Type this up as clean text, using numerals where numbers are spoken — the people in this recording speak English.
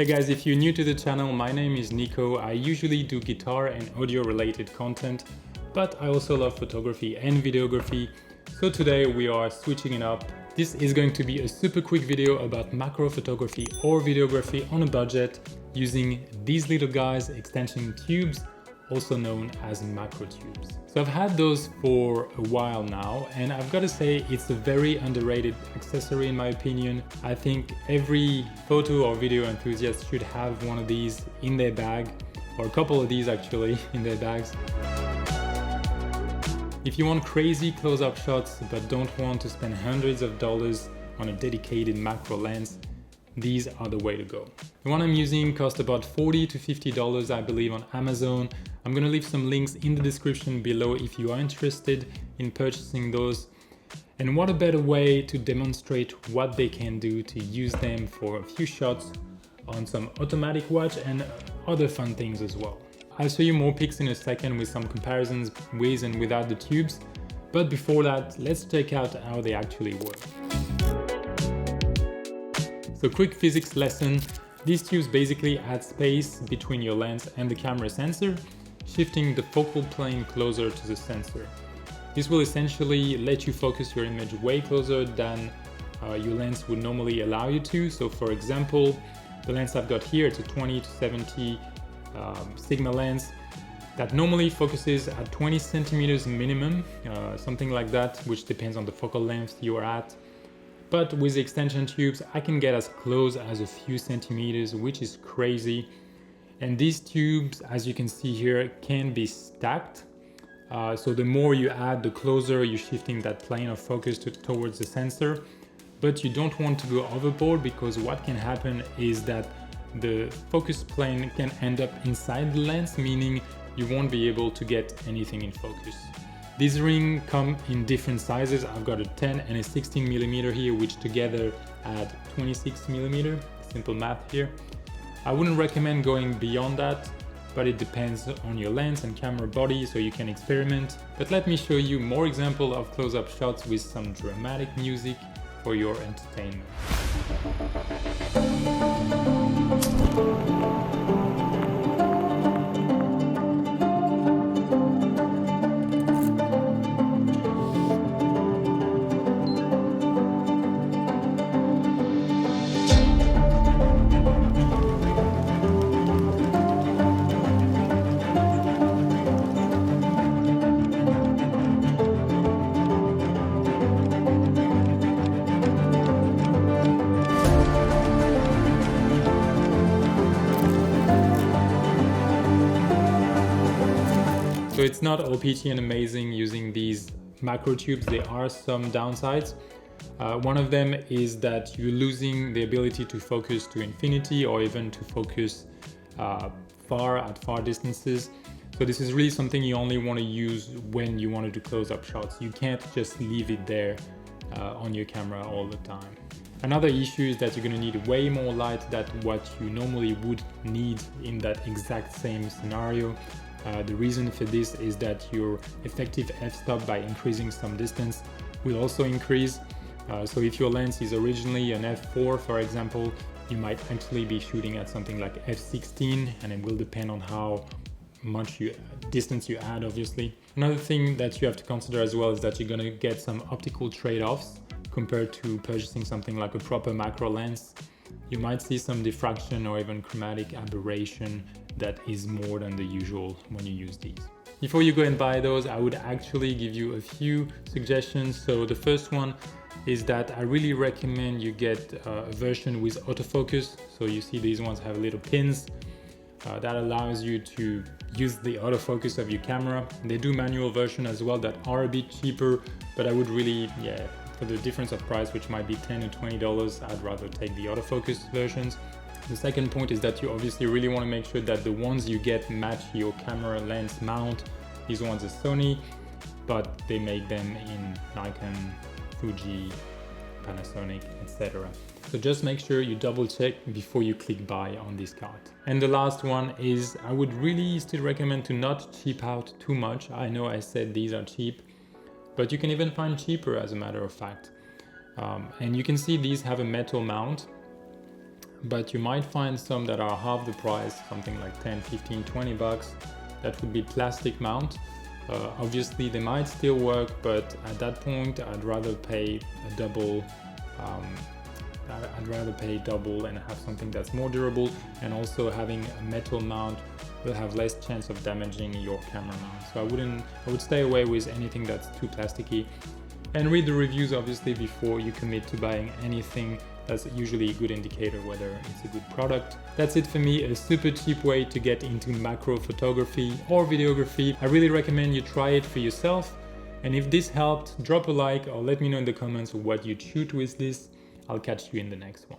Hey guys, if you're new to the channel, my name is Nico. I usually do guitar and audio related content, but I also love photography and videography. So today we are switching it up. This is going to be a super quick video about macro photography or videography on a budget using these little guys, extension tubes, also known as macro tubes. So I've had those for a while now, and I've got to say it's a very underrated accessory in my opinion. I think every photo or video enthusiast should have one of these in their bag, or a couple of these actually in their bags. If you want crazy close-up shots but don't want to spend hundreds of dollars on a dedicated macro lens, these are the way to go. The one I'm using cost about $40 to $50 I believe on Amazon. I'm gonna leave some links in the description below if you are interested in purchasing those. And what a better way to demonstrate what they can do to use them for a few shots on some automatic watch and other fun things as well. I'll show you more pics in a second with some comparisons with and without the tubes, but before that, let's check out how they actually work. So quick physics lesson, these tubes basically add space between your lens and the camera sensor, shifting the focal plane closer to the sensor. This will essentially let you focus your image way closer than your lens would normally allow you to. So for example, the lens I've got here, it's a 20 to 70 Sigma lens that normally focuses at 20 centimeters minimum, something like that, which depends on the focal length you are at. But with the extension tubes, I can get as close as a few centimeters, which is crazy. And these tubes, as you can see here, can be stacked. So the more you add, the closer you're shifting that plane of focus towards the sensor. But you don't want to go overboard, because what can happen is that the focus plane can end up inside the lens, meaning you won't be able to get anything in focus. These rings come in different sizes. I've got a 10 and a 16 millimeter here, which together add 26 millimeter. Simple math here. I wouldn't recommend going beyond that, but it depends on your lens and camera body, so you can experiment. But let me show you more examples of close-up shots with some dramatic music for your entertainment. So it's not all peachy and amazing using these macro tubes. There are some downsides. One of them is that you're losing the ability to focus to infinity, or even to focus at far distances. So this is really something you only want to use when you want to do close-up shots. You can't just leave it there on your camera all the time. Another issue is that you're going to need way more light than what you normally would need in that exact same scenario. The reason for this is that your effective f-stop by increasing some distance will also increase. So if your lens is originally an f4, for example, you might actually be shooting at something like f16, and it will depend on how much distance you add, obviously. Another thing that you have to consider as well is that you're going to get some optical trade-offs compared to purchasing something like a proper macro lens. You might see some diffraction or even chromatic aberration that is more than the usual when you use these. Before you go and buy those, I would actually give you a few suggestions. So the first one is that I really recommend you get a version with autofocus. So you see these ones have little pins that allows you to use the autofocus of your camera. They do manual version as well that are a bit cheaper, but I would really, for the difference of price, which might be $10 to $20, I'd rather take the autofocus versions. The second point is that you obviously really want to make sure that the ones you get match your camera lens mount. These ones are Sony, but they make them in Nikon, Fuji, Panasonic, etc. So just make sure you double check before you click buy on this card. And the last one is, I would really still recommend to not cheap out too much. I know I said these are cheap, but you can even find cheaper as a matter of fact. And you can see these have a metal mount. but you might find some that are half the price, something like 10, 15, 20 bucks. That would be plastic mount. Obviously they might still work, but at that point I'd rather pay a double. I'd rather pay double and have something that's more durable, and also having a metal mount will have less chance of damaging your camera mount. So I would stay away with anything that's too plasticky, and read the reviews obviously before you commit to buying anything. That's usually a good indicator whether it's a good product. That's it for me, a super cheap way to get into macro photography or videography. I really recommend you try it for yourself. And if this helped, drop a like or let me know in the comments what you'd shoot with this. I'll catch you in the next one.